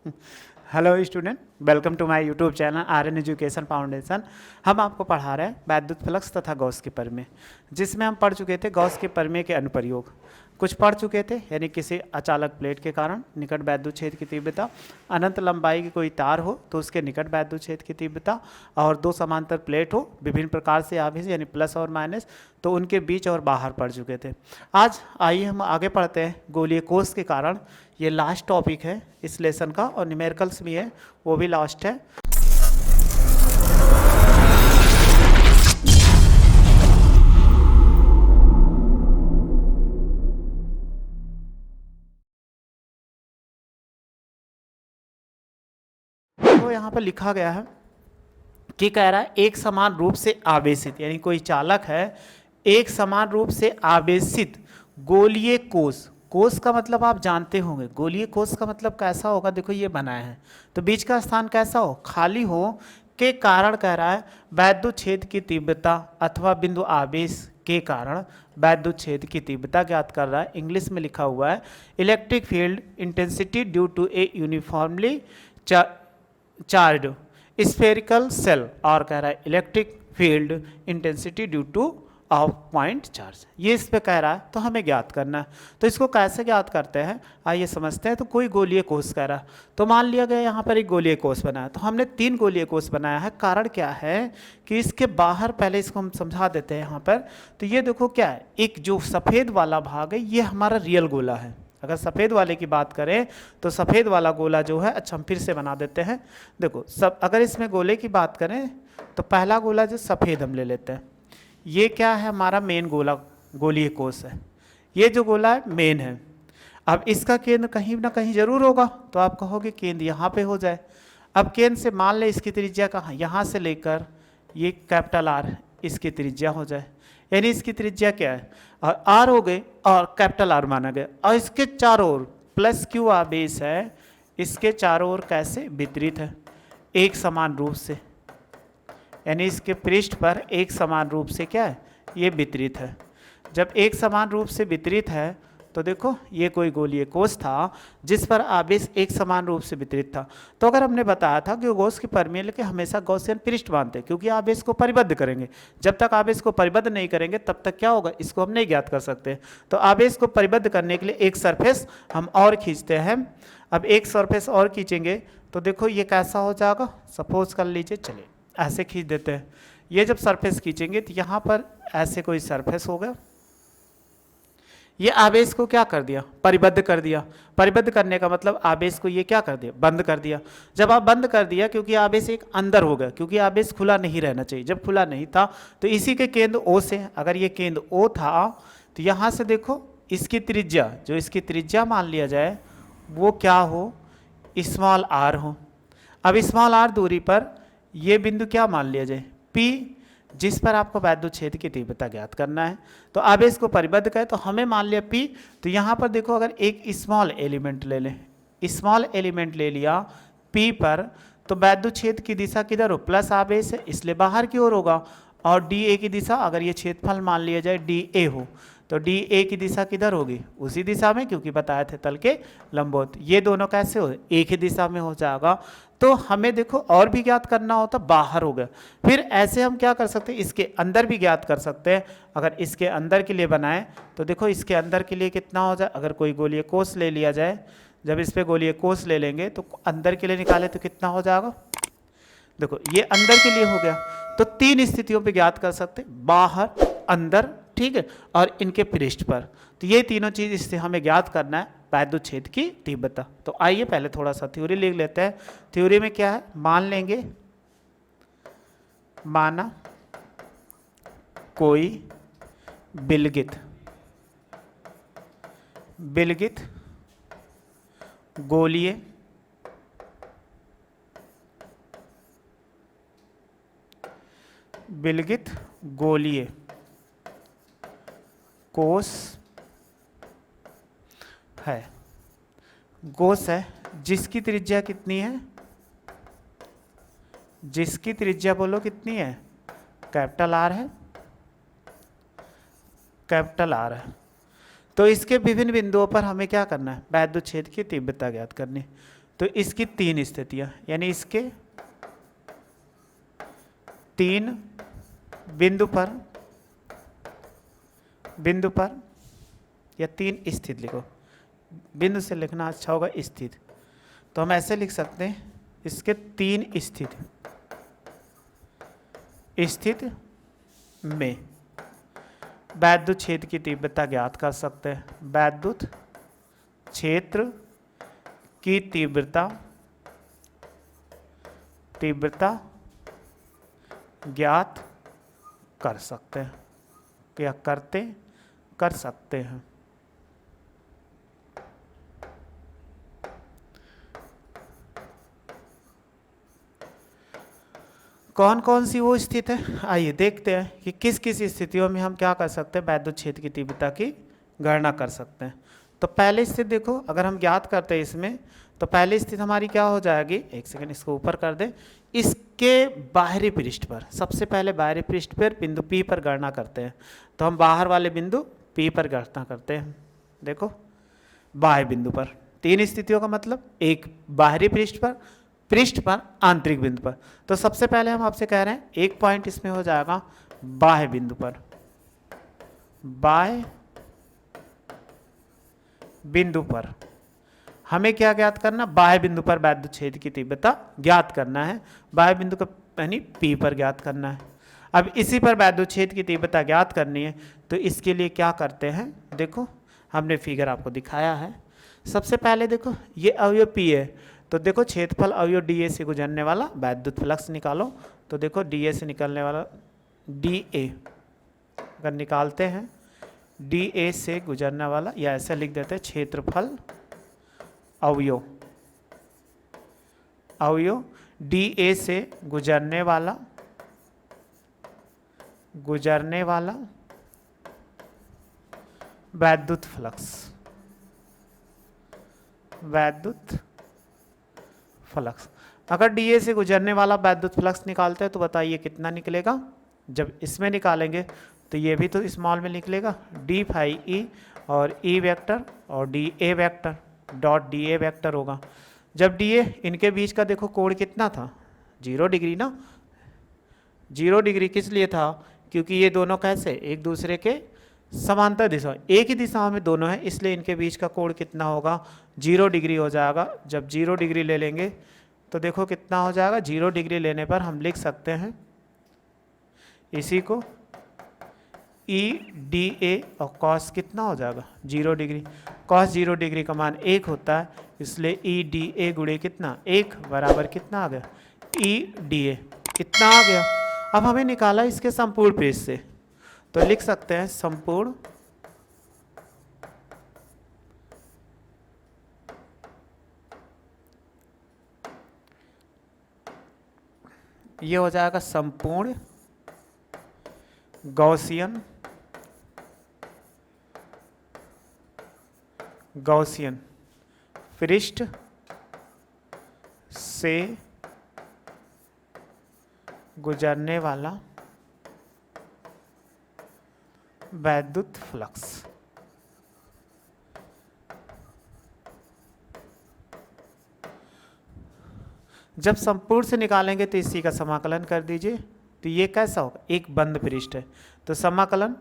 Hello student, welcome to my YouTube channel Aryan education foundation. हम आपको पढ़ा रहे हैं वैद्युत फ्लक्स तथा गॉस के प्रमेय, जिसमें हम पढ़ चुके थे गॉस के प्रमेय के अनुप्रयोग कुछ पढ़ चुके थे, यानी किसी अचालक प्लेट के कारण निकट वैद्युत क्षेत्र की तीव्रता, अनंत लंबाई की कोई तार हो तो उसके निकट वैद्युत क्षेत्र की तीव्रता, और दो समांतर प्लेट हो विभिन्न प्रकार से आवेश यानी प्लस और माइनस, तो उनके बीच और बाहर पढ़ चुके थे। आज आइए हम आगे पढ़ते हैं गोलीय कोष के कारण। ये लास्ट टॉपिक है इस लेसन का, और न्यूमेरिकल्स भी है, वो भी लास्ट है। तो यहाँ पर लिखा गया है कि कह रहा है एक समान रूप से आवेशित, यानी कोई चालक है एक समान रूप से आवेशित गोलीय कोष। कोष का मतलब आप जानते होंगे, गोलीय कोष का मतलब कैसा होगा, देखो ये बनाया है तो बीच का स्थान कैसा हो, खाली हो, के कारण कह रहा है वैद्युत क्षेत्र की तीव्रता अथवा बिंदु आवेश के कारण वैद्युत क्षेत्र की तीव्रता ज्ञात कर रहा है। इंग्लिश में लिखा हुआ है electric field intensity due to a uniformly charge spherical shell, और कह रहा है electric field intensity due to of point charge. ये इस पे कह रहा है तो हमें ज्ञात करना है। तो इसको कैसे ज्ञात करते हैं आइए समझते हैं। तो कोई गोलीय कोष कह रहा है, तो मान लिया गया यहाँ पर एक गोलीय कोष बनाया, तो हमने 3 गोलीय कोष बनाया है। कारण क्या है कि इसके बाहर, पहले इसको हम समझा देते हैं यहाँ पर। तो ये देखो क्या है, एक जो सफ़ेद वाला भाग है ये हमारा रियल गोला है। अगर सफ़ेद वाले की बात करें तो सफ़ेद वाला गोला जो है, अच्छा हम फिर से बना देते हैं। देखो सब, अगर इसमें गोले की बात करें तो पहला गोला जो सफ़ेद हम ले लेते हैं, ये क्या है हमारा मेन गोला, गोलीय कोष है। ये जो गोला है मेन है। अब इसका केंद्र कहीं ना कहीं जरूर होगा, तो आप कहोगे केंद्र यहाँ पे हो जाए। अब केंद्र से मान ले इसकी त्रिज्या कहाँ, यहाँ से लेकर ये कैपिटल आर इसकी त्रिज्या हो जाए, यानी इसकी त्रिज्या क्या है, और आर हो गए और कैपिटल आर माना गया। और इसके चारों ओर प्लस क्यू आवेश है, इसके चारों ओर कैसे वितरित है, एक समान रूप से, यानी इसके पृष्ठ पर एक समान रूप से क्या है, ये वितरित है। जब एक समान रूप से वितरित है तो देखो ये कोई गोलीय कोष था जिस पर आवेश एक समान रूप से वितरित था। तो अगर हमने बताया था कि गॉस के प्रमेय के हमेशा गॉसियन पृष्ठ मानते हैं, क्योंकि आवेश को परिबद्ध करेंगे। जब तक आवेश को परिबद्ध नहीं करेंगे तब तक क्या होगा, इसको हम नहीं ज्ञात कर सकते। तो आवेश को परिबद्ध करने के लिए एक सरफेस हम और खींचते हैं। अब एक सरफेस और खींचेंगे तो देखो ये कैसा हो जाएगा, सपोज कर लीजिए, चलिए ऐसे खींच देते हैं। ये जब सरफेस खींचेंगे तो यहाँ पर ऐसे कोई सरफेस होगा, ये आवेश को क्या कर दिया, परिबद्ध कर दिया। परिबद्ध करने का मतलब आवेश को ये क्या कर दिया, बंद कर दिया। जब आप बंद कर दिया, क्योंकि आवेश एक अंदर हो गया, क्योंकि आवेश खुला नहीं रहना चाहिए। जब खुला नहीं था तो इसी के केंद्र ओ से, अगर ये केंद्र ओ था तो यहाँ से देखो इसकी त्रिज्या, जो इसकी त्रिज्या मान लिया जाए वो क्या हो, स्मॉल आर हो। अब स्मॉल आर दूरी पर ये बिंदु क्या मान लिया जाए, P, जिस पर आपको वैद्युत क्षेत्र की तीव्रता ज्ञात करना है। तो आवेश को परिबद्ध करें तो हमें मान लिया P। तो यहाँ पर देखो अगर एक स्मॉल एलिमेंट ले लें, स्मॉल एलिमेंट ले लिया P पर, तो वैद्युत क्षेत्र की दिशा किधर हो, प्लस आवेश है इसलिए बाहर की ओर होगा। और DA की दिशा, अगर ये क्षेत्रफल मान लिया जाए DA हो, तो DA की दिशा किधर होगी, उसी दिशा में, क्योंकि बताए थे तल के लंबवत। ये दोनों कैसे हो, एक ही दिशा में हो जाएगा। तो हमें देखो और भी ज्ञात करना होता, बाहर हो गया। फिर ऐसे हम क्या कर सकते हैं, इसके अंदर भी ज्ञात कर सकते हैं। अगर इसके अंदर के लिए बनाएं तो देखो इसके अंदर के लिए कितना हो जाए, अगर कोई गोलीय कोष ले लिया जाए, जब इस पर गोलीय कोष ले लेंगे तो अंदर के लिए निकाले तो कितना हो जाएगा, देखो ये अंदर के लिए हो गया। तो 3 स्थितियों पे ज्ञात कर सकते, बाहर, अंदर, ठीक है, और इनके पृष्ठ पर। तो ये तीनों चीज इससे हमें ज्ञात करना है वैद्युत क्षेत्र की तीव्रता। तो आइए पहले थोड़ा सा थ्योरी लिख लेते हैं। थ्योरी में क्या है, मान लेंगे, माना कोई विलगित गोलीय कोष है, कोष है जिसकी त्रिज्या कितनी है, जिसकी त्रिज्या बोलो कितनी है, कैपिटल आर है, कैपिटल आर है। तो इसके विभिन्न बिंदुओं पर हमें क्या करना है, वैद्युत क्षेत्र की तीव्रता ज्ञात करनी। तो इसकी 3 स्थितियां, यानी इसके 3 बिंदु पर या 3 स्थिति लिखो, बिंदु से लिखना अच्छा होगा स्थिति, तो हम ऐसे लिख सकते हैं इसके 3 स्थिति में वैद्युत क्षेत्र की तीव्रता ज्ञात कर सकते हैं। वैद्युत क्षेत्र की तीव्रता ज्ञात कर सकते हैं या कर सकते हैं। कौन कौन सी वो स्थिति है, आइए देखते हैं कि किस किस स्थितियों में हम क्या कर सकते हैं, वैद्युत क्षेत्र की तीव्रता की गणना कर सकते हैं। तो पहले स्थिति देखो, अगर हम ज्ञात करते हैं इसमें, तो पहली स्थिति हमारी क्या हो जाएगी, एक सेकंड इसको ऊपर कर दे, इसके बाहरी पृष्ठ पर, सबसे पहले बाहरी पृष्ठ पर बिंदु P पर गणना करते हैं। तो हम बाहर वाले बिंदु P पर गणना करते हैं। देखो बाह्य बिंदु पर 3 स्थितियों का मतलब, एक बाहरी पृष्ठ पर आंतरिक बिंदु पर। तो सबसे पहले हम आपसे कह रहे हैं एक पॉइंट इसमें हो जाएगा बाह्य बिंदु पर, बाह्य बिंदु पर हमें क्या ज्ञात करना, बाह्य बिंदु पर वैद्युत क्षेत्र की तीव्रता ज्ञात करना है। बाह्य बिंदु का यानी P पर ज्ञात करना है। अब इसी पर वैद्युत क्षेत्र की तीव्रता ज्ञात करनी है, तो इसके लिए क्या करते हैं, देखो हमने फिगर आपको दिखाया है। सबसे पहले देखो ये अवयव P है, तो देखो क्षेत्रफल अवयव DA से गुजरने वाला वैद्युत फ्लक्स निकालो। तो देखो DA से निकलने वाला DA अगर निकालते हैं, DA से गुजरने वाला, या ऐसा लिख देते हैं क्षेत्रफल अवयव DA से गुजरने वाला वैद्युत फ्लक्स। अगर DA से गुजरने वाला वैद्युत फ्लक्स निकालते हैं तो बताइए कितना निकलेगा। जब इसमें निकालेंगे तो ये भी तो स्मॉल में निकलेगा, d फाई E और E वेक्टर और DA vector dot DA vector होगा। जब DA इनके बीच का देखो कोण कितना था, 0 डिग्री ना। 0 डिग्री किस लिए था, क्योंकि ये दोनों कैसे एक दूसरे के समांतर दिशा, एक ही दिशा में दोनों हैं, इसलिए इनके बीच का कोण कितना होगा, 0 डिग्री हो जाएगा। जब 0 डिग्री ले लेंगे तो देखो कितना हो जाएगा, 0 डिग्री लेने पर हम लिख सकते हैं इसी को EDA और cos कितना हो जाएगा 0 डिग्री। cos 0 डिग्री का मान 1 होता है, इसलिए EDA गुणे कितना 1 बराबर कितना आ गया EDA, कितना आ गया। अब हमें निकाला इसके संपूर्ण पृष्ठ से, तो लिख सकते हैं संपूर्ण ये हो जाएगा संपूर्ण गौसियन पृष्ठ से गुजरने वाला वैद्युत फ्लक्स। जब संपूर्ण से निकालेंगे तो इसी का समाकलन कर दीजिए, तो ये कैसा होगा, एक बंद पृष्ठ है, तो समाकलन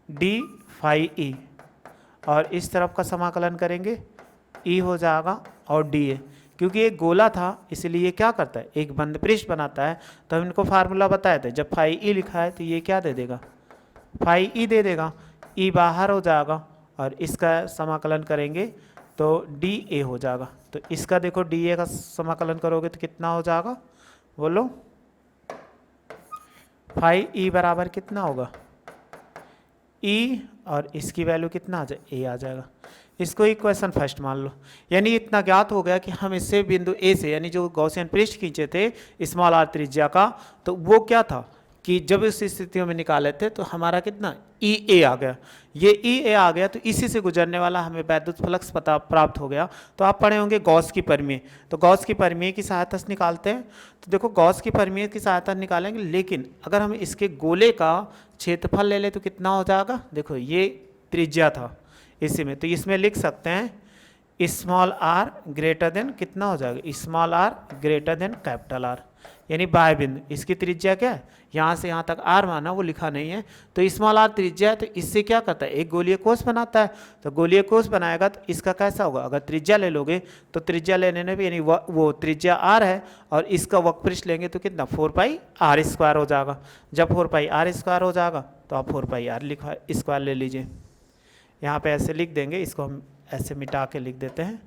d फाई E, और इस तरफ का समाकलन करेंगे E हो जाएगा और DA, क्योंकि ये गोला था इसलिए क्या करता है एक बंद पृष्ठ बनाता है। तो हम इनको फार्मूला बताए थे, जब फाई E लिखा है तो ये क्या दे देगा, फाई E दे देगा, E बाहर हो जाएगा और इसका समाकलन करेंगे तो DA हो जाएगा। तो इसका देखो DA का समाकलन करोगे तो कितना हो जाएगा, बोलो फाई E बराबर कितना होगा E, और इसकी वैल्यू कितना आ जाए A आ जाएगा। इसको इक्वेशन फर्स्ट मान लो, यानी इतना ज्ञात हो गया कि हम इससे बिंदु A से, यानी जो गॉसियन पृष्ठ खींचे थे स्मॉल r त्रिज्या का, तो वो क्या था कि जब इस स्थितियों में निकाले थे तो हमारा कितना EA आ गया। ये EA आ गया तो इसी से गुजरने वाला हमें वैद्युत फ्लक्स पता प्राप्त हो गया। तो आप पढ़े होंगे गॉस की परिमेय, तो गॉस की परिमेय की सहायता से निकालते हैं। तो देखो गॉस की परिमेय की सहायता निकालेंगे, लेकिन अगर हम इसके गोले का क्षेत्रफल ले ले तो कितना हो जाएगा, देखो ये त्रिज्या था इसी में, तो इसमें लिख सकते हैं स्मॉल आर ग्रेटर देन कितना हो जाएगा, small R greater than capital R, यानी बाह्य बिंदु। इसकी त्रिज्या क्या है, यहाँ से यहाँ तक आर माना, वो लिखा नहीं है, तो स्मॉल आर त्रिज्या है, तो इससे क्या करता है, एक गोलीय कोष बनाता है। तो गोलीय कोष बनाएगा तो इसका कैसा होगा, अगर त्रिज्या ले लोगे तो त्रिज्या लेने में भी, यानी वो त्रिज्या आर है और इसका वक्रपृष्ठ लेंगे तो कितना 4πr² हो जाएगा। जब 4πr² हो जाएगा तो आप 4πr लिखा स्क्वायर ले लीजिए। यहाँ पे ऐसे लिख देंगे, इसको हम ऐसे मिटा के लिख देते हैं,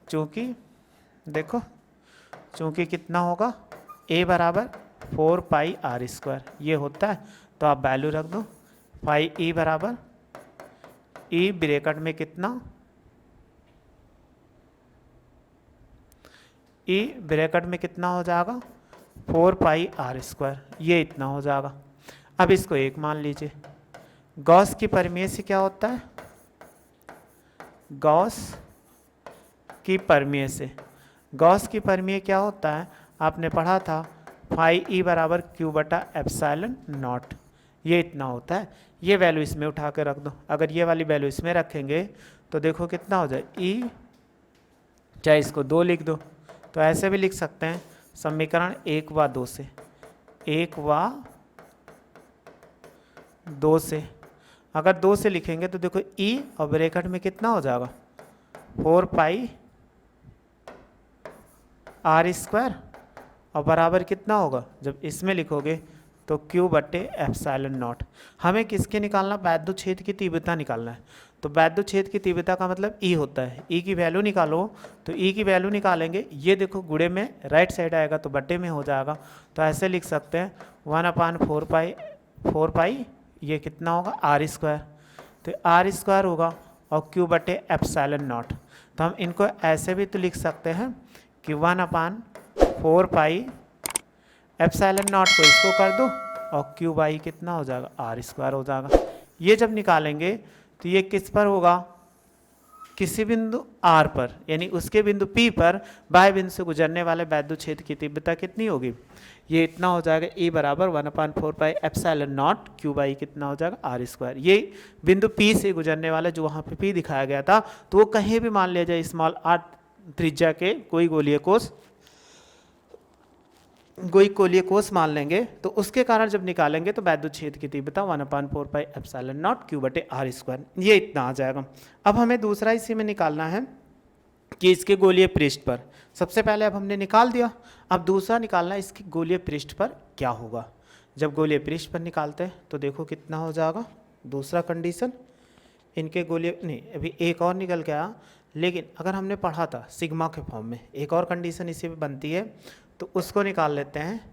चूँकि देखो चूँकि कितना होगा, a बराबर 4πr², ये होता है, तो आप वैल्यू रख दो। फाई ई बराबर ई ब्रैकेट में कितना, ई ब्रैकेट में कितना हो जाएगा 4πr², ये इतना हो जाएगा। अब इसको एक मान लीजिए। गॉस की परिमेय से क्या होता है, गॉस की परिमेय से, गॉस की परिमेय क्या होता है, आपने पढ़ा था फाई ई बराबर Q/ε0, ये इतना होता है। ये वैल्यू इसमें उठा के रख दो। अगर ये वाली वैल्यू इसमें रखेंगे तो देखो कितना हो जाए, ई, चाहे इसको 2 लिख दो, तो ऐसे भी लिख सकते हैं समीकरण 1 व 2 से, 1 व 2 से। अगर 2 से लिखेंगे तो देखो ई और ब्रैकेट में कितना हो जाएगा 4πr² और बराबर कितना होगा, जब इसमें लिखोगे तो Q/ε0। हमें किसके निकालना, वैद्युत छेद की तीव्रता निकालना है। तो वैद्युत छेद की तीव्रता का मतलब E होता है। E की वैल्यू निकालो, तो E की वैल्यू निकालेंगे, ये देखो गुणे में राइट साइड आएगा तो बट्टे में हो जाएगा। तो ऐसे लिख सकते हैं 1/4π, ये कितना होगा r², तो r² होगा और Q/ε0। तो हम इनको ऐसे भी तो लिख सकते हैं कि 1/4π ε0 को इसको कर दो और Q/, कितना हो जाएगा r² हो जाएगा। ये जब निकालेंगे तो ये किस पर होगा, किसी बिंदु R पर, यानी उसके बिंदु P पर बाह्य बिंदु से गुजरने वाले वैद्युत छेद की तीव्रता कितनी होगी, ये इतना हो जाएगा, E बराबर 1/4π ε0 Q/, कितना हो जाएगा r²। ये बिंदु P से गुजरने वाला जो वहाँ पे P दिखाया गया था, तो वो कहीं भी मान लिया जाए स्मॉल r त्रिज्या के कोई गोलीय कोष मान लेंगे, तो उसके कारण जब निकालेंगे तो वैद्युत छेद की तीव्रता 1/4π ε0 Q/r², ये इतना आ जाएगा। अब हमें दूसरा इसी में निकालना है कि इसके गोलीय पृष्ठ पर, सबसे पहले अब हमने निकाल दिया, अब दूसरा निकालना है इसके गोलीय पृष्ठ पर क्या होगा। जब गोलीय पृष्ठ पर निकालते हैं तो देखो कितना हो जाएगा, दूसरा कंडीशन, इनके गोलीय नहीं, अभी एक और निकल के आया, लेकिन अगर हमने पढ़ा था सिग्मा के फॉर्म में, एक और कंडीशन इसी में बनती है, तो उसको निकाल लेते हैं।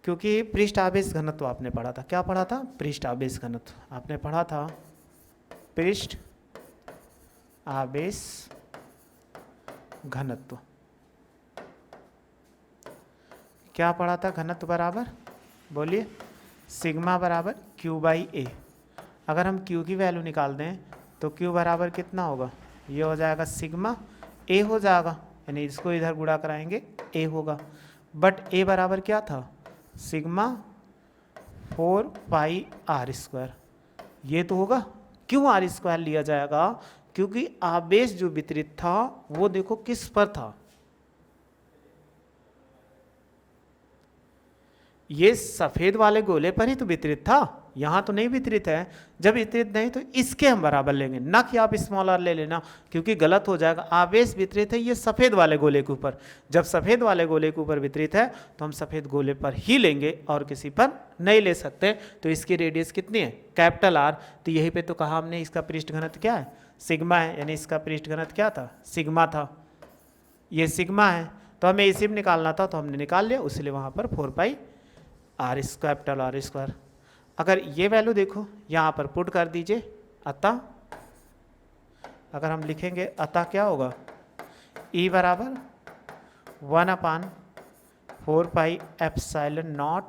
क्योंकि पृष्ठ आवेश घनत्व आपने पढ़ा था, क्या पढ़ा था, पृष्ठ आवेश घनत्व आपने पढ़ा था, पृष्ठ आवेश घनत्व क्या पढ़ा था, घनत्व बराबर, बोलिए, सिग्मा बराबर Q/A। अगर हम Q की वैल्यू निकाल दें तो Q बराबर कितना होगा, ये हो जाएगा सिग्मा A हो जाएगा, यानी इसको इधर गुणा कराएंगे A होगा, बट A बराबर क्या था, सिग्मा 4πr², ये तो होगा। क्यों r² लिया जाएगा, क्योंकि आवेश जो वितरित था वो देखो किस पर था, ये सफेद वाले गोले पर ही तो वितरित था, यहाँ तो नहीं वितरित है। जब वितरित नहीं तो इसके हम बराबर लेंगे, ना कि आप स्मॉल r ले लेना, क्योंकि गलत हो जाएगा। आवेश वितरित है ये सफ़ेद वाले गोले के ऊपर, जब सफ़ेद वाले गोले के ऊपर वितरित है तो हम सफ़ेद गोले पर ही लेंगे और किसी पर नहीं ले सकते। तो इसकी रेडियस कितनी है, कैपिटल R। तो यहीं पर तो कहा हमने इसका पृष्ठ घनत्व क्या है, सिग्मा है, यानी इसका पृष्ठ घनत्व क्या था, सिग्मा था, ये सिग्मा है। तो हमें इसी में निकालना था तो हमने निकाल लिया, इसलिए वहाँ पर 4π कैपिटल R²। अगर ये वैल्यू देखो यहाँ पर पुट कर दीजिए, अतः अगर हम लिखेंगे अतः क्या होगा, E बराबर 1/4π ε0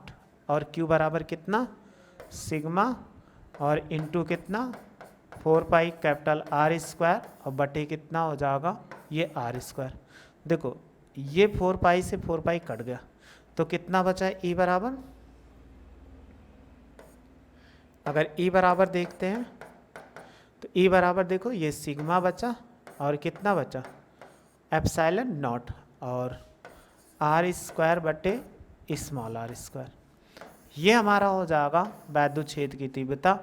और Q बराबर कितना, सिग्मा, और इंटू कितना 4π कैपिटल R² और बटे कितना हो जाएगा, ये R²। देखो ये 4π से 4π कट गया तो कितना बचा है, E बराबर, अगर E बराबर देखते हैं तो E बराबर देखो ये सिग्मा बचा और कितना बचा एप्सिलॉन नॉट और आर स्क्वायर बटे स्मॉल आर स्क्वायर। ये हमारा हो जाएगा वैद्युत क्षेत्र की तीव्रता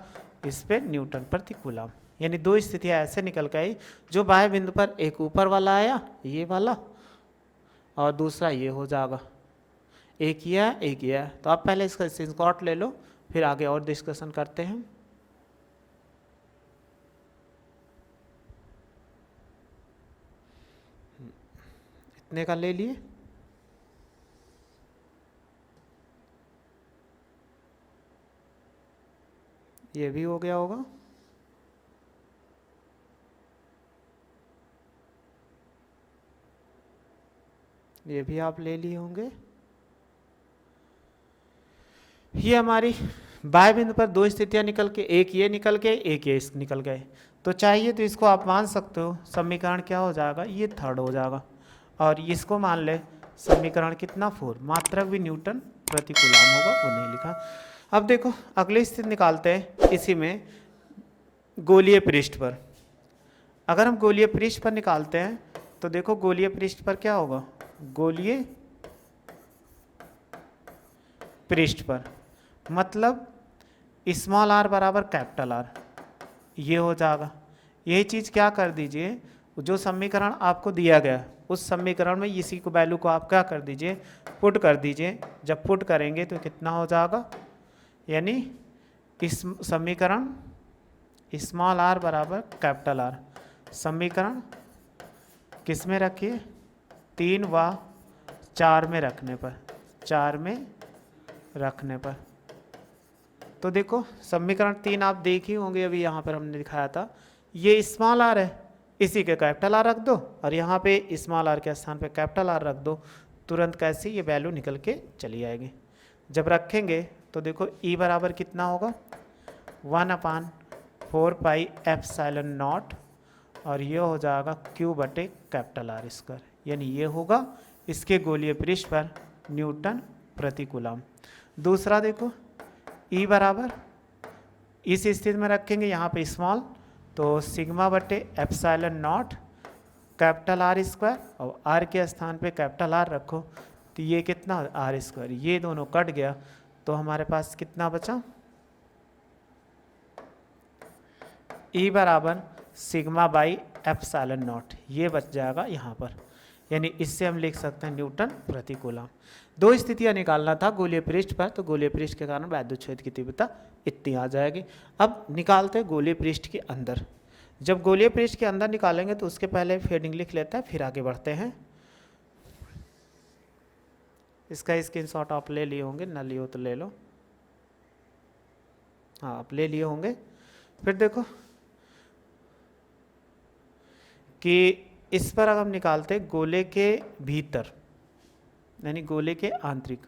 इस पे न्यूटन प्रति कूलम। यानी दो स्थितियां ऐसे निकल के आई, जो बाह्य बिंदु पर एक ऊपर वाला आया ये वाला और दूसरा ये हो जाएगा, एक ये है एक ये है। तो आप पहले इसका स्क्रीनशॉट ले लो, फिर आगे और डिस्कशन करते हैं। इतने का ले लिए। ये भी हो गया होगा। ये भी आप ले लिए होंगे। ये हमारी बाह्य बिंदु पर दो स्थितियां निकल के, एक ये निकल के एक ये निकल गए। तो चाहिए तो इसको आप मान सकते हो, समीकरण क्या हो जाएगा, ये थर्ड हो जाएगा। और इसको मान ले समीकरण कितना 4, मात्रक भी न्यूटन प्रति कूलम होगा, वो नहीं लिखा। अब देखो अगली स्थिति निकालते हैं। इसी में गोलीय पृष्ठ पर, अगर हम गोलीय पृष्ठ पर निकालते हैं तो देखो गोलीय पृष्ठ पर क्या होगा, गोलीय पृष्ठ पर मतलब स्मॉल आर बराबर कैपिटल आर, ये हो जाएगा। यही चीज़ क्या कर दीजिए, जो समीकरण आपको दिया गया उस समीकरण में इसी को वैल्यू को आप क्या कर दीजिए, पुट कर दीजिए। जब पुट करेंगे तो कितना हो जाएगा, यानी इस समीकरण स्मॉल आर बराबर कैपिटल आर, समीकरण किस में रखिए 3 व 4 में रखने पर, 4 में रखने पर। तो देखो समीकरण 3 आप देख ही होंगे, अभी यहाँ पर हमने दिखाया था, ये स्मॉल आर है, इसी के कैपिटल आर रख दो और यहाँ पे स्मॉल आर के स्थान पे कैपिटल आर रख दो, तुरंत कैसे ये वैल्यू निकल के चली आएगी। जब रखेंगे तो देखो E बराबर कितना होगा 1/4 पाई एप्सिलॉन नॉट और ये हो जाएगा Q बटे कैपिटल आर स्क्वायर, यानी ये होगा इसके गोलीय पृष्ठ पर न्यूटन प्रति कूलम। दूसरा देखो E बराबर, इस स्थिति में रखेंगे यहाँ पे स्मॉल, तो सिग्मा बटे epsilon not capital R square और आर के स्थान पे कैपिटल आर रखो, तो ये कितना आर स्क्वायर, ये दोनों कट गया तो हमारे पास कितना बचा, E बराबर सिग्मा बाई एप्सिलॉन नॉट, ये बच जाएगा यहाँ पर। यानी इससे हम लिख सकते हैं न्यूटन प्रति कूलम। दो स्थितियां निकालना था गोलीय पृष्ठ पर, तो गोलीय पृष्ठ के कारण वैद्युत क्षेत्र की तीव्रता इतनी आ जाएगी। अब निकालते हैं गोलीय पृष्ठ के अंदर। जब गोलीय पृष्ठ के अंदर निकालेंगे तो उसके पहले हेडिंग लिख लेते हैं, फिर आगे बढ़ते हैं। इसका स्क्रीनशॉट आप ले लिए होंगे, ना लिए हो तो ले लो, हाँ आप ले लिए होंगे। फिर देखो कि इस पर अगर हम निकालते गोले के भीतर, यानी गोले के आंतरिक,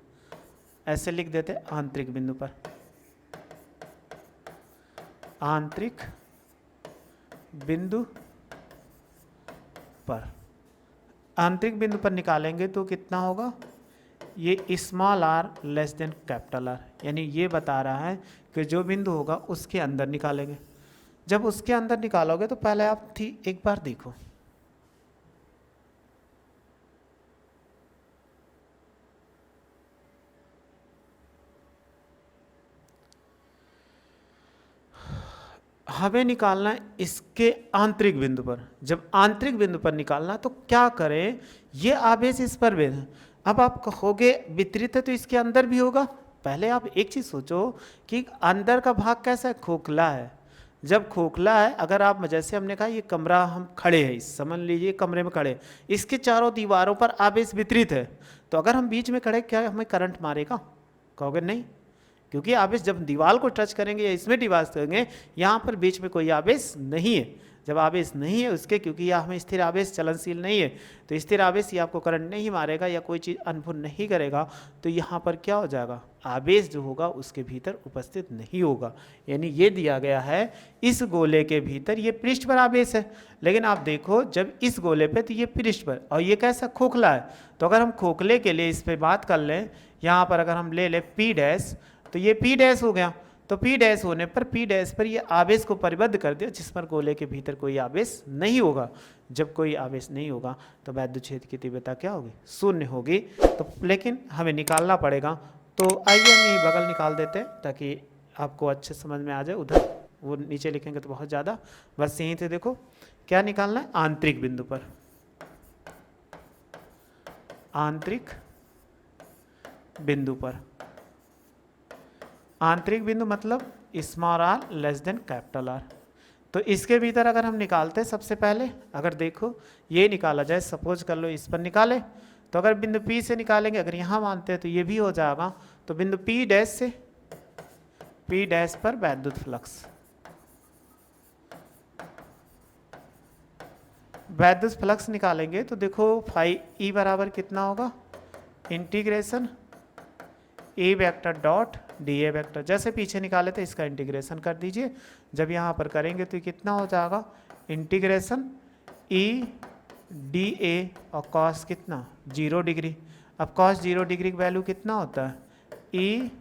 ऐसे लिख देते आंतरिक बिंदु पर, आंतरिक बिंदु पर, आंतरिक बिंदु पर निकालेंगे तो कितना होगा, ये small R less than capital R, यानी ये बता रहा है कि जो बिंदु होगा उसके अंदर निकालेंगे। जब उसके अंदर निकालोगे तो पहले आप एक बार देखो, हमें निकालना है इसके आंतरिक बिंदु पर। जब आंतरिक बिंदु पर निकालना तो क्या करें, ये आवेश इस पर भी है। अब आप कहोगे वितरित है तो इसके अंदर भी होगा। पहले आप एक चीज़ सोचो कि अंदर का भाग कैसा है, खोखला है। जब खोखला है, अगर आप जैसे हमने कहा ये कमरा हम खड़े हैं, इस समझ लीजिए कमरे में खड़े, इसके चारों दीवारों पर आवेश वितरित है, तो अगर हम बीच में खड़े क्या हमें करंट मारेगा, कहोगे नहीं, क्योंकि आवेश जब दीवार को टच करेंगे या इसमें डिवाइस करेंगे, यहाँ पर बीच में कोई आवेश नहीं है। जब आवेश नहीं है उसके, क्योंकि यहाँ में स्थिर आवेश चलनशील नहीं है, तो स्थिर आवेश ये आपको करंट नहीं मारेगा या कोई चीज़ अनुभव नहीं करेगा, तो यहाँ पर क्या हो जाएगा, आवेश जो होगा उसके भीतर उपस्थित नहीं होगा। यानी ये दिया गया है इस गोले के भीतर ये पृष्ठ पर आवेश है, लेकिन आप देखो जब इस गोले पे तो ये पृष्ठ पर, और ये कैसा खोखला है। तो अगर हम खोखले के लिए इस पर बात कर लें, यहाँ पर अगर हम ले लें P डैश, तो ये P डैश हो गया। तो P डैश होने पर P डैश पर ये आवेश को परिबद्ध कर दिया जिस पर गोले के भीतर कोई आवेश नहीं होगा। जब कोई आवेश नहीं होगा तो वैद्युत क्षेत्र की तीव्रता क्या होगी, शून्य होगी। तो लेकिन हमें निकालना पड़ेगा, तो आइए हम यही बगल निकाल देते हैं ताकि आपको अच्छे समझ में आ जाए। उधर वो नीचे लिखेंगे तो बहुत ज़्यादा, बस यहीं से देखो क्या निकालना है, आंतरिक बिंदु पर, आंतरिक बिंदु पर, आंतरिक बिंदु मतलब small R less than capital R. तो इसके भीतर अगर हम निकालते हैं सबसे पहले, अगर देखो ये निकाला जाए, सपोज कर लो इस पर निकाले, तो अगर बिंदु P से निकालेंगे, अगर यहाँ मानते हैं तो ये भी हो जाएगा। तो बिंदु P डैश से, P डैश पर वैद्युत फ्लक्स, वैद्युत फ्लक्स निकालेंगे तो देखो फाई E बराबर कितना होगा, integration A vector dot D A vector, जैसे पीछे निकाले थे इसका इंटीग्रेशन कर दीजिए। जब यहाँ पर करेंगे तो कितना हो जाएगा, इंटीग्रेशन ई डी ए और कॉस कितना 0 डिग्री। अब कॉस 0 डिग्री की वैल्यू कितना होता है, ई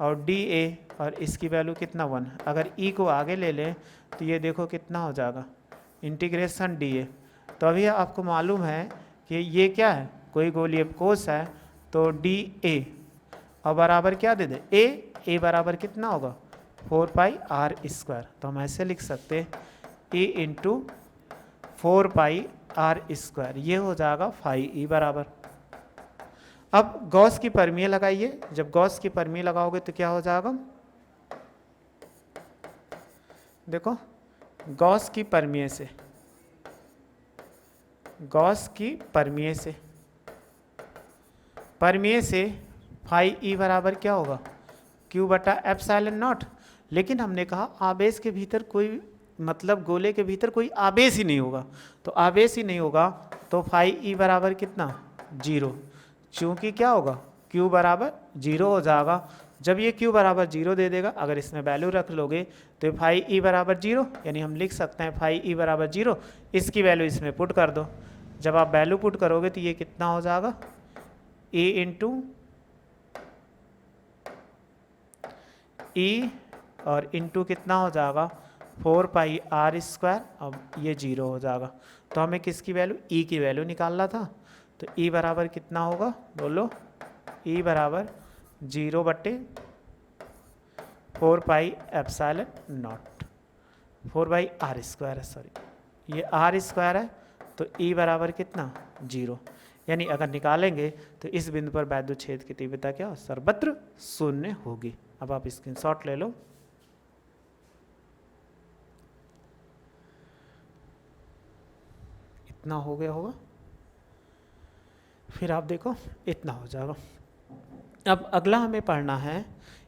और डी ए, और इसकी वैल्यू कितना 1। अगर ई को आगे ले लें तो ये देखो कितना हो जाएगा, इंटीग्रेशन डी ए। तो अभी आपको मालूम है कि ये क्या है, कोई गोलीय कोष है, तो डी ए और बराबर क्या दे दे, ए बराबर कितना होगा 4 पाई आर स्क्वायर। तो हम ऐसे लिख सकते हैं ए इंटू 4 पाई आर स्क्वायर, ये हो जाएगा फाई ई बराबर। अब गॉस की परमीय लगाइए, जब गॉस की परमीय लगाओगे तो क्या हो जाएगा, देखो गॉस की परमीय से, गॉस की परमीय से, परमीय से फाई ई बराबर क्या होगा, क्यू बटा एप्सिलॉन नॉट। लेकिन हमने कहा आवेश के भीतर कोई, मतलब गोले के भीतर कोई आवेश ही नहीं होगा, तो आवेश ही नहीं होगा तो फाई ई बराबर कितना 0, क्योंकि क्या होगा क्यू बराबर 0 हो जाएगा। जब ये क्यू बराबर 0 दे देगा, अगर इसमें वैल्यू रख लोगे तो फाई ई बराबर 0, यानी हम लिख सकते हैं फाई ई बराबर 0, इसकी वैल्यू इसमें पुट कर दो। जब आप वैल्यू पुट करोगे तो ये कितना हो जाएगा, ए इंटू ई और इंटू कितना हो जाएगा 4 पाई आर स्क्वायर, अब ये 0 हो जाएगा। तो हमें किसकी वैल्यू, ई की वैल्यू निकालना था, तो ई बराबर कितना होगा बोलो, ई बराबर 0 बटे 4 pi epsilon naught, 4 by R square है, सॉरी ये आर स्क्वायर है, तो ई बराबर कितना 0। यानी अगर निकालेंगे तो इस बिंदु पर वैद्युत क्षेत्र की तीव्रता क्या सर्वत्र शून्य होगी। अब आप स्क्रीनशॉट ले लो। इतना हो गया होगा, फिर आप देखो इतना हो जाएगा। अब अगला हमें पढ़ना है,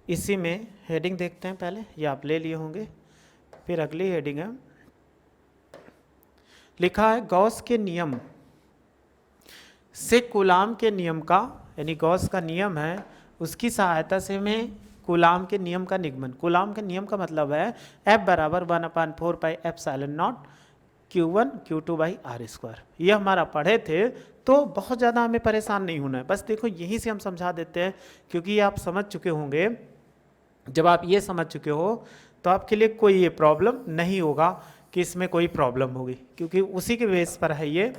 इसी में हेडिंग देखते हैं पहले, ये आप ले लिए होंगे। फिर अगली हेडिंग है, लिखा है गॉस के नियम से कूलाम के नियम का, यानी गॉस का नियम है उसकी सहायता से हमें कूलाम के नियम का निगमन। कूलाम के नियम का मतलब है F बराबर 1/4 pi epsilon naught Q1 Q2 by R square. ये हमारा पढ़े थे, तो बहुत ज़्यादा हमें परेशान नहीं होना है, बस देखो यहीं से हम समझा देते हैं, क्योंकि ये आप समझ चुके होंगे। जब आप ये समझ चुके हो तो आपके लिए कोई ये प्रॉब्लम नहीं होगा कि इसमें कोई प्रॉब्लम होगी, क्योंकि उसी के बेस पर है ये।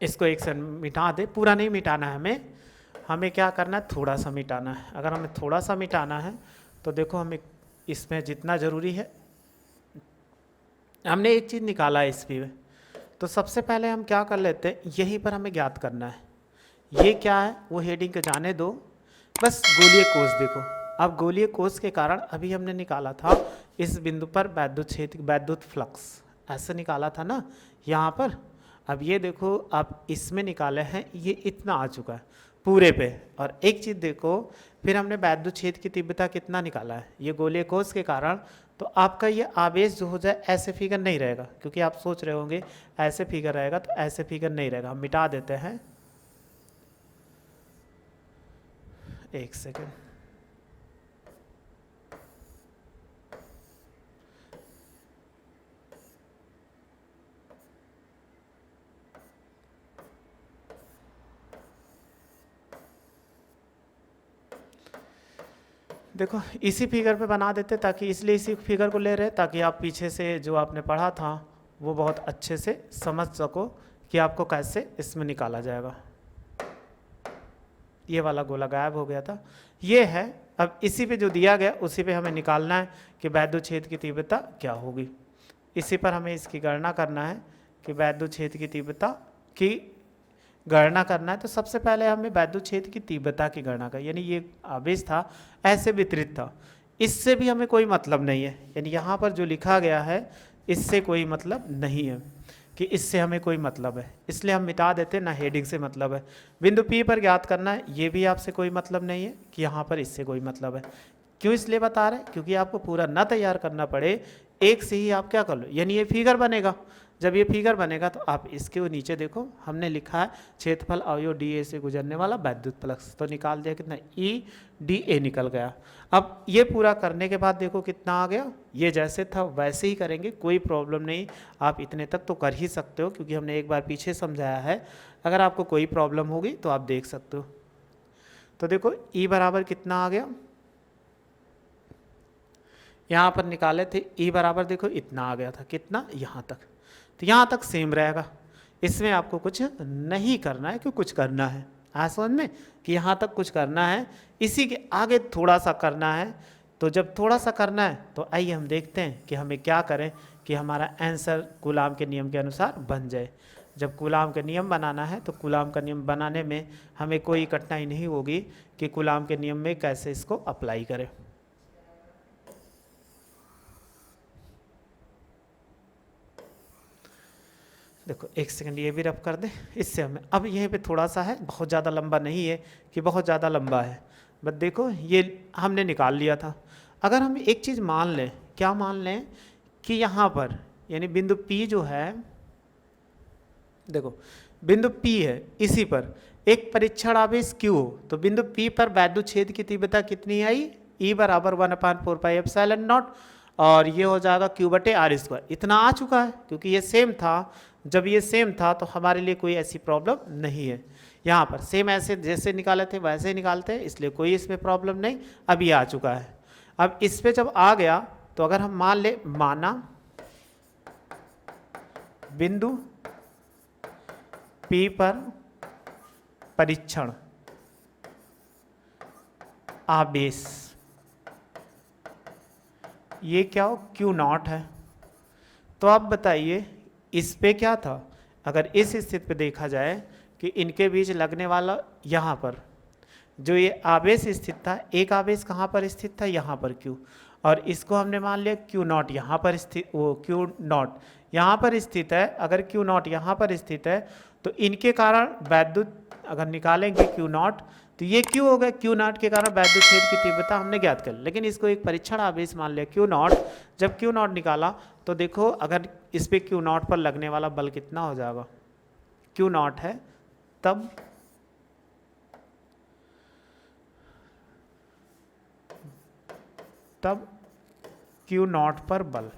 इसको एक से मिटा दे, पूरा नहीं मिटाना है हमें क्या करना है, थोड़ा सा मिटाना है। अगर हमें थोड़ा सा मिटाना है तो देखो हमें इसमें जितना ज़रूरी है, हमने एक चीज़ निकाला है इस में, तो सबसे पहले हम क्या कर लेते हैं, यहीं पर हमें ज्ञात करना है ये क्या है, वो हेडिंग के जाने दो, बस गोलीय कोष देखो। अब गोलीय कोष के कारण अभी हमने निकाला था इस बिंदु पर वैद्युत क्षेत्र, वैद्युत फ्लक्स ऐसे निकाला था ना यहाँ पर। अब ये देखो आप इसमें निकाले हैं, ये इतना आ चुका है पूरे पे। और एक चीज़ देखो, फिर हमने वैद्युत क्षेत्र की तीव्रता कितना निकाला है, ये गोलीय कोष के कारण। तो आपका ये आवेश जो हो जाए ऐसे फिगर नहीं रहेगा, क्योंकि आप सोच रहे होंगे ऐसे फिगर रहेगा, तो ऐसे फिगर नहीं रहेगा। हम मिटा देते हैं, एक सेकेंड, देखो इसी फिगर पे बना देते, ताकि इसलिए इसी फिगर को ले रहे ताकि आप पीछे से जो आपने पढ़ा था वो बहुत अच्छे से समझ सको कि आपको कैसे इसमें निकाला जाएगा। ये वाला गोला गायब हो गया था, ये है। अब इसी पे जो दिया गया उसी पे हमें निकालना है कि वैद्युत छेद की तीव्रता क्या होगी। इसी पर हमें इसकी गणना करना है कि वैद्युत छेद की तीव्रता की गणना करना है। तो सबसे पहले हमें वैद्युत छेद की तीव्रता की गणना कर, यानी ये आवेश था ऐसे वितरित था, इससे भी हमें कोई मतलब नहीं है, यानी यहाँ पर जो लिखा गया है इससे कोई मतलब नहीं है कि इससे हमें कोई मतलब है, इसलिए हम मिटा देते हैं, ना हेडिंग से मतलब है। बिंदु P पर ज्ञात करना है, ये भी आपसे कोई मतलब नहीं है कि यहाँ पर इससे कोई मतलब है। क्यों इसलिए बता रहे हैं, क्योंकि आपको पूरा ना तैयार करना पड़े, एक से ही आप क्या कर लो, यानी ये फिगर बनेगा। जब ये फिगर बनेगा तो आप इसके नीचे देखो हमने लिखा है क्षेत्रफल अवयव DA से गुजरने वाला वैद्युत फ्लक्स, तो निकाल दिया कितना, EDA निकल गया। अब ये पूरा करने के बाद देखो कितना आ गया, ये जैसे था वैसे ही करेंगे, कोई प्रॉब्लम नहीं, आप इतने तक तो कर ही सकते हो क्योंकि हमने एक बार पीछे समझाया है। अगर आपको कोई प्रॉब्लम होगी तो आप देख सकते हो। तो देखो E बराबर कितना आ गया, यहाँ पर निकाले थे, E बराबर देखो इतना आ गया था, कितना, यहाँ तक। तो यहाँ तक सेम रहेगा, इसमें आपको कुछ नहीं करना है कि कुछ करना है, समझ में कि यहाँ तक कुछ करना है, इसी के आगे थोड़ा सा करना है। तो जब थोड़ा सा करना है तो आइए हम देखते हैं कि हमें क्या करें कि हमारा आंसर कूलाम के नियम के अनुसार बन जाए। जब कूलाम का नियम बनाना है तो कूलाम का नियम बनाने में हमें कोई कठिनाई नहीं होगी कि कूलाम के नियम में कैसे इसको अप्लाई करें। देखो एक सेकंड ये भी रफ कर दें, इससे हमें अब यहीं पे थोड़ा सा है, बहुत ज़्यादा लंबा नहीं है कि बहुत ज़्यादा लंबा है, बट देखो ये हमने निकाल लिया था। अगर हम एक चीज़ मान लें, क्या मान लें कि यहाँ पर यानी बिंदु P जो है, देखो बिंदु P है, इसी पर एक परीक्षण आवेश Q हो, तो बिंदु P पर वैद्युत छेद की तीव्रता कितनी आई, E बराबर 1/4πε0, और ये हो जाएगा Q/r²। इतना आ चुका है क्योंकि ये सेम था, जब ये सेम था तो हमारे लिए कोई ऐसी प्रॉब्लम नहीं है। यहाँ पर सेम ऐसे जैसे निकाले थे वैसे ही निकालते हैं, इसलिए कोई इसमें प्रॉब्लम नहीं। अब ये आ चुका है, अब इस पे जब आ गया तो अगर हम मान ले, माना बिंदु P पर परीक्षण आवेश, ये क्या हो, Q0 है। तो आप बताइए इस पे क्या था, अगर इस स्थिति पे देखा जाए कि इनके बीच लगने वाला यहाँ पर जो ये आवेश स्थित था, एक आवेश कहाँ पर स्थित था, यहाँ पर Q, और इसको हमने मान लिया Q0 यहाँ पर स्थित, वो Q0 यहाँ पर स्थित है। अगर Q0 यहाँ पर स्थित है तो इनके कारण वैद्युत अगर निकालेंगे Q0 तो ये क्यों हो गया, Q0 के कारण वैद्युत छेद की तीव्रता हमने ज्ञात कर, लेकिन इसको एक परीक्षण आवेश मान लिया Q0। जब Q0 निकाला तो देखो अगर इस पे Q0 पर लगने वाला बल कितना हो जाएगा, Q0 है, तब Q0 पर बल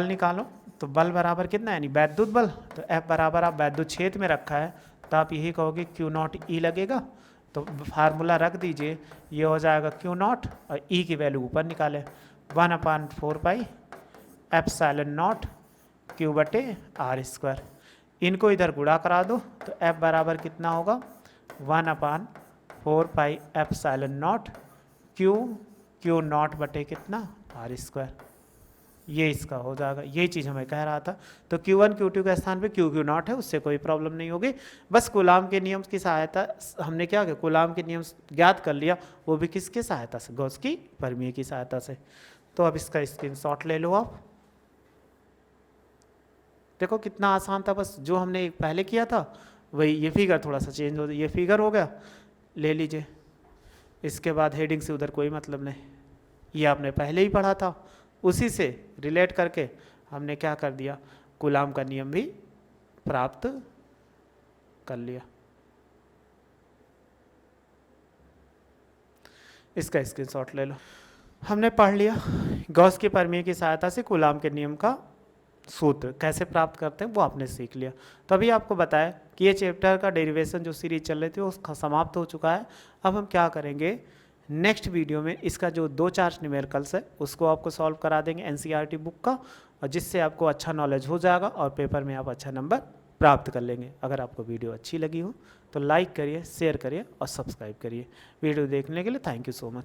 निकालो, तो बल बराबर कितना, यानी वैद्युत बल, तो F बराबर आप वैद्युत छेद में रखा है तो आप यही कहोगे Q0 E लगेगा। तो फार्मूला रख दीजिए, ये हो जाएगा Q0 और E की वैल्यू ऊपर निकाले 1/4πε0 Q/r²। इनको इधर गुणा करा दो तो F बराबर कितना होगा, 1/4πε0 Q0 बटे कितना, r²। ये इसका हो जाएगा, ये चीज़ हमें कह रहा था। तो Q1 Q2 के स्थान पे Q0 है, उससे कोई प्रॉब्लम नहीं होगी। बस कूलाम के नियम की सहायता हमने क्या किया, कूलाम के नियम ज्ञात कर लिया, वो भी किसकी सहायता से, गॉस की परमीय की सहायता से। तो अब इसका स्क्रीनशॉट ले लो आप, देखो कितना आसान था, बस जो हमने पहले किया था वही, ये फिगर थोड़ा सा चेंज हो, ये फिगर हो गया, ले लीजिए। इसके बाद हेडिंग से उधर कोई मतलब नहीं, ये आपने पहले ही पढ़ा था, उसी से रिलेट करके हमने क्या कर दिया, कूलाम का नियम भी प्राप्त कर लिया। इसका स्क्रीनशॉट ले लो। हमने पढ़ लिया गॉस के प्रमेय की सहायता से कूलाम के नियम का सूत्र कैसे प्राप्त करते हैं, वो आपने सीख लिया। तभी आपको बताया कि ये चैप्टर का डेरिवेशन जो सीरीज चल रही थी वो समाप्त हो चुका है। अब हम क्या करेंगे, नेक्स्ट वीडियो में इसका जो 2-4 न्यूमेरिकल्स है उसको आपको सॉल्व करा देंगे एनसीईआरटी बुक का, और जिससे आपको अच्छा नॉलेज हो जाएगा और पेपर में आप अच्छा नंबर प्राप्त कर लेंगे। अगर आपको वीडियो अच्छी लगी हो तो लाइक करिए, शेयर करिए और सब्सक्राइब करिए। वीडियो देखने के लिए थैंक यू सो मच।